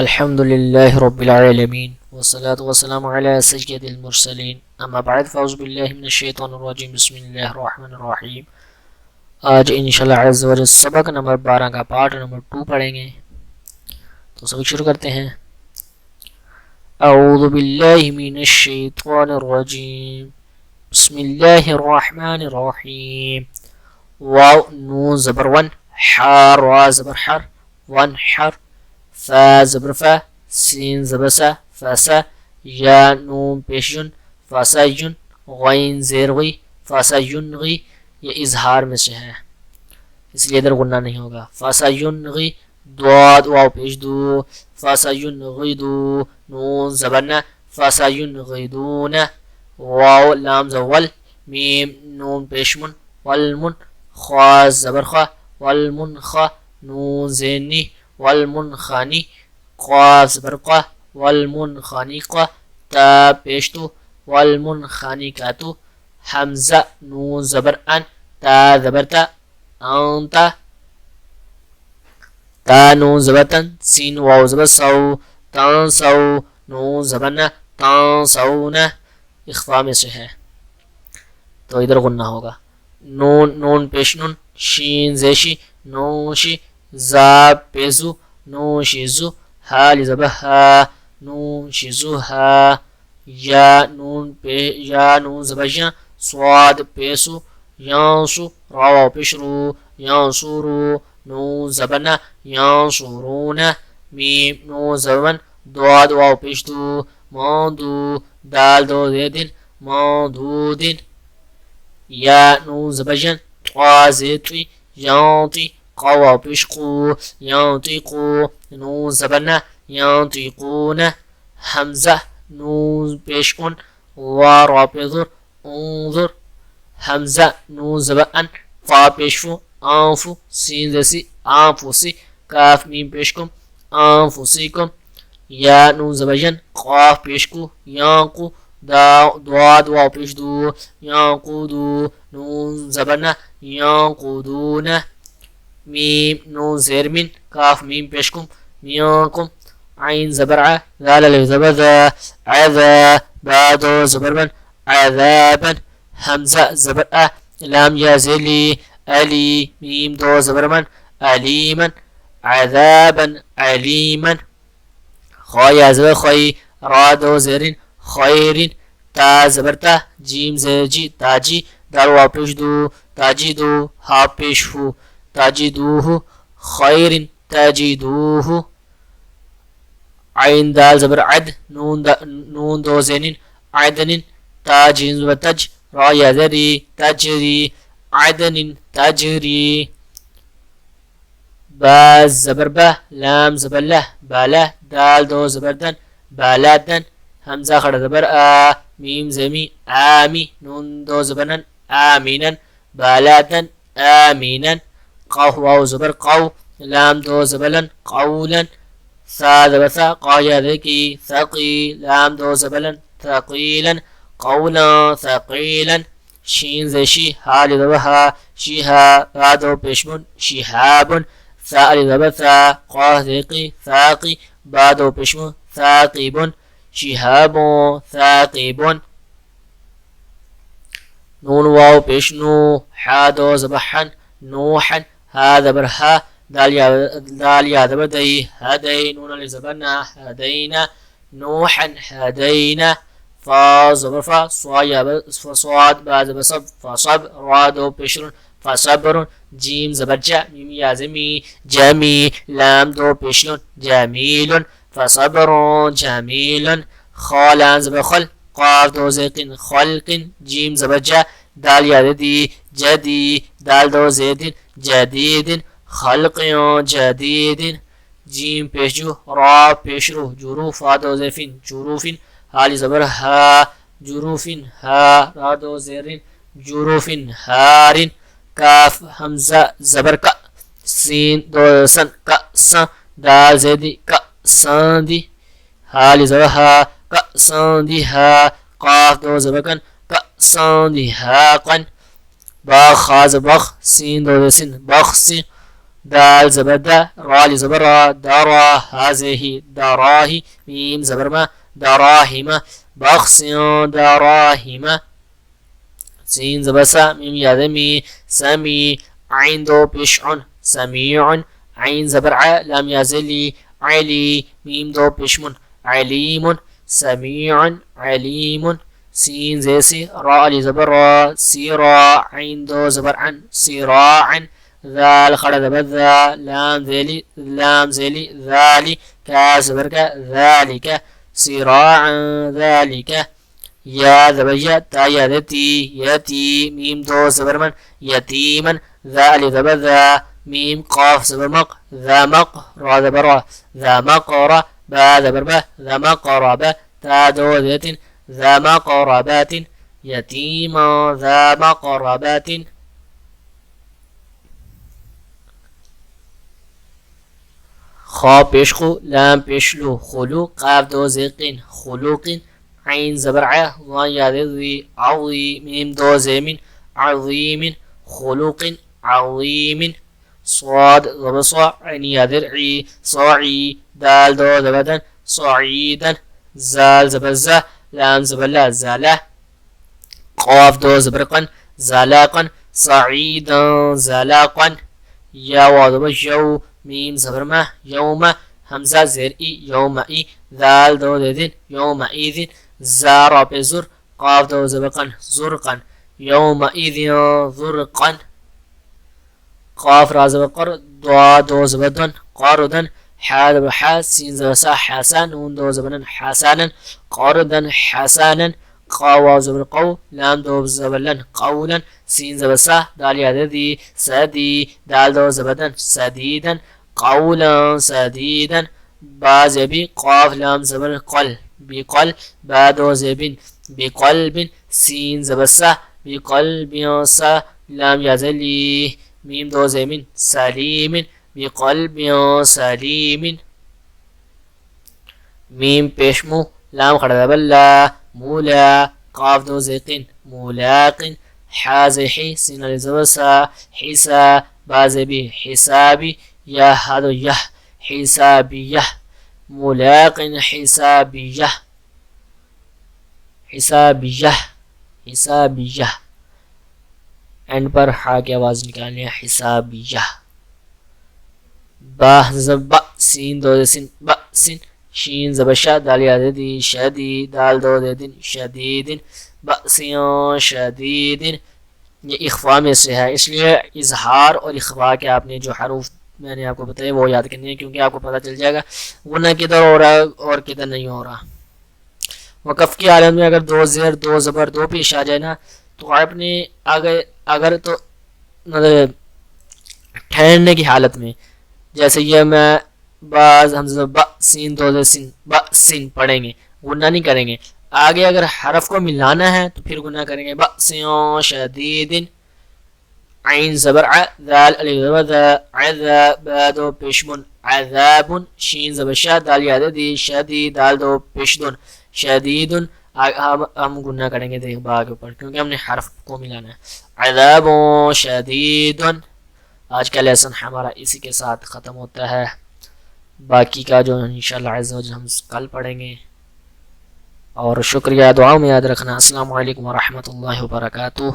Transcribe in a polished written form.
الحمد لله رب العالمين والصلاة والسلام على سيد المرسلين اما بعد فاعوذ بالله من الشیطان الرجیم بسم اللہ الرحمن الرحیم۔ آج انشاءاللہ عز و جل سبق نمبر 12 کا پارٹ نمبر 2 پڑھیں گے، تو سبق شروع کرتے ہیں۔ اعوذ باللہ من الشیطان الرجیم بسم اللہ الرحمن الرحیم۔ واو نون زبر ون، حا را زبر حر، ون حر، فا زبر فا، سین زبر سا، فاسا، یا نون پیش یون، فاسا یون، غین زیر غی، فاسا یون غی، یہ اظہار میں سے ہے اس لیے ادھر غنہ نہیں ہوگا۔ فاسا یون غی، دواد واو پیش دو، فاسا یون غی دو، نون زبر نا، فاسا یون غی دون، واو لام زول، میم نون پیش من، والمن، خوا زبر خوا، والمن خوا، نون زینی، والمنخانی، قاف زبر قا، والمنخانی قا، تا پیش تو، والمنخانی کا تو، حمزہ نون زبر ان، تا زبر تا، انتا، تا نون زبر تن، سین واو زبر سو، تان سو، نون زبر نا، تان سونا، اخفا میں سے ہے تو ادھر غنہ ہوگا۔ نون پیش نون، شین زیشی، نون شی، زا پیزو، نون شیزو، ہا لزبر ہا، نون شیزو ہا، یا نون زبر یا، سواد پیسو، یانسو، راو پیشرو، یانسورو، نون زبرنا، یانسورون، میم نون زبرن، دواد واو پیش دو، ماندو، دال دو زیدن، ماندودن، یا نون زبر ین، طوا زیتوی، یانتی، قوا پیش قو، یانطیقو، نون زبرنا، یانطیقون، حمزہ نون پیش ان، را پیزر، انظر، حمزہ نون زبر ان، فا پیش فو، انفو، سین زیسی، انفوسی، کاف میم پیش کم، انفوسیکم، یا نون زبر ین، قاف پیش کو، یانقو، دواد واو پیش دو، یانقودو، نون زبرنا، یانقودون، میم نون زیر من، کاف میم پیش کم، میانکم، عین زبر ع، ذال زبر ذا، عذا، بادو زبر من، عذابا، حمزہ زبر ا، لام یا زیلی، علی، میم دو زبر من، علیما، عذابا علیما، خوا یا زبر خوی، را دو زیرین، خیرین، تا زبر تا، جیم زیجی، تاجی، دال واو پیش دو، تاجی دو، ہا پیش ہو، تاجدوه، خیر تجدوه، عین دال زبر عد، نون دو زینین، عدن، تا جیم زبر تج، را یا ذری، تجری، عدن تجری، با زبر با، لام زبر له، بالا، دال دو زبر دن، بالادن، حمزہ خڑا زبر آ، میم زمی، آمی، نون دو زبرن، آمینن، بالادن، آمینن، قاف واو زبر قو، لام دو زبلن، قولا، ثا زبر ثا، قا یا ذکی، ثقی، لام دو زبلن، ثقیلا، قولا ثقیلا، شین زشی، ها لزبر ها، شیها، با دو پیشمون، شیهاب، ثا لزبر ثا، قا ذکی، ثاقی، با دو پیشمون، ثاقب، شیهاب ثاقب، نون واو پیش نو، حا دو زبر حن، نوحا، ها زبر ها، دال یا زبر دی، هدی، نون لزبرنا، هدینا، نوحا هدینا، فا زبر فا، صواد، با زبر صب، فصب، را دو پیشرون، فصبر، جیم زبر جا، میم یا زمی، جمی، لام دو پیشرون، جمیل، فصبر جمیل، خالان زبر خل، قاف دو زیقین، خلق، جیم زبر جا، دال یا دی، جدی، دال دو زیدین، جدید، خلق جدید، جیم پیش جو، را پیش رو، جروف، را دو زیفین، جروفین، حالی زبر ها، جروفین، ها، را دو زیرین، جروفین، هارین، کاف حمزہ زبر کا، سین دو سن، کا سن، دال زیدی، کا ساندی، حالی زبر ها، کا ساندی ها، قاف دو زبر کن، کا ساندی ها قن، با خاز بخ، سین دو سین، بخسی، دال زبر دا، را زبر را، دارا هذه دراهي، ميم زبر ما، دراهم، بخس دراهم، سين زبر سا، ميم يادمي، سمي، عين دو بشع، سميع، عين زبر ع، لام يازلي، علي، ميم دو بشمن، عليم، سميع، عليم، سين زيسي، راء زبر را، سيرا، عين دو زبر عن، سراعا، ذال خڑا زبر ذا، لام ذيلي، لام زيلي، ذالي، كا زبر كا، ذلك، سراعا ذلك، يا زبر يا، تا يدتي، يتي، ميم دو زبر من، يتيما، ذال زبر ذا، ميم قاف زبر مق، ذا مق، را زبر را، ذا مقرة، با زبر با، ذا مقربة، تا دو ذات، ذا مقربات، يتيما ذا مقربات. خا پیشخو، لام پیشلو، خلو، قاف دو زيقين، خلوق، عين زبر ع، ضان يذي، عظي، ميم دو زيمين، عظيم، خلوق، عظيم، صاد زبر صا، عين يذرعي، صاعي، دال دو زبدا، صعيدا، زال زبر زا، لام زبر لا، زالا، قاف دو زبرقا، زلاقا، صعيدا، زلاقا، يا واو جو، ميم زبر ما، يوم، همزة زرئي، يومئي، ذال دو ذن، يومئذ، زار بزر، قاف دو زبقا، زرقا، يومئذ زرقا، قاف را زبقر، ضا دو زبدن، قاردا، حا زبر حا، سين زبر سا، حسن، نون دو زبرن، حسنا، قاردا، حسنا، قاوا زبر قو، لام دو زبر لن، قولا، سين زبر سا، دال يدي، سدي، دال دو زبدن، سديدا، قولا سديدا، با زبي، قاف لام زبر قل، بقل، با دو زبين، بقلب، سين زبر سا، بقلب سا، لام يزلي، ميم دو زمين، سليم، بقلب سليم، ميم بشمو، لام خڑا بلا، مولا، قاف دو زيقين، مولاق، حازحي، سين الزبسا، حسا، بازبي، حسابي، يا هذا يه، حسابيه، ملاق حسابيه، حسابيه، حسابيه، اینڈ پر ہا کی آواز نکالیں، حسابیہ. با زب، سین دو سین، با سین، شین زبر شا، دال یادی، شدی، دال دو دن، شدیدن، بأسیاں شدیدن. یہ اخفا میں سے ہے، اس لیے اظہار اور اخفا کے آپ نے جو حروف میں نے آپ کو بتایا وہ یاد کرنی ہے، کیونکہ آپ کو پتہ چل جائے گا غنہ کدھر ہو رہا ہے اور کدھر نہیں ہو رہا. وقف کی حالت میں اگر دو زیر، دو زبر، دو پیش آ جائے نا تو آپ نے اگر تو ٹھہرنے کی حالت میں، جیسے یہ میں بعض ہم ب سین دو سین، ب سین پڑھیں گے، غنہ نہیں کریں گے. آگے اگر حرف کو ملانا ہے تو پھر غنہ کریں گے، بأسیاں شدیدن، عین زبر ع، ذال الف زبر ذا، عذا، با دو پیشمن، عذاب، شین زبر شا، دال یادی، شدی، دال دو پیشدن، شدیدن. ہم گناہ کریں گے دیکھ با کے اوپر کیونکہ ہم نے حرف کو ملانا ہے. عذاب شدیدن. آج کا لیسن ہمارا اسی کے ساتھ ختم ہوتا ہے، باقی کا جو انشاءاللہ عز و جل ہم کل پڑھیں گے. اور شکریہ، دعاؤں میں یاد رکھنا. السلام علیکم ورحمۃ اللہ وبرکاتہ.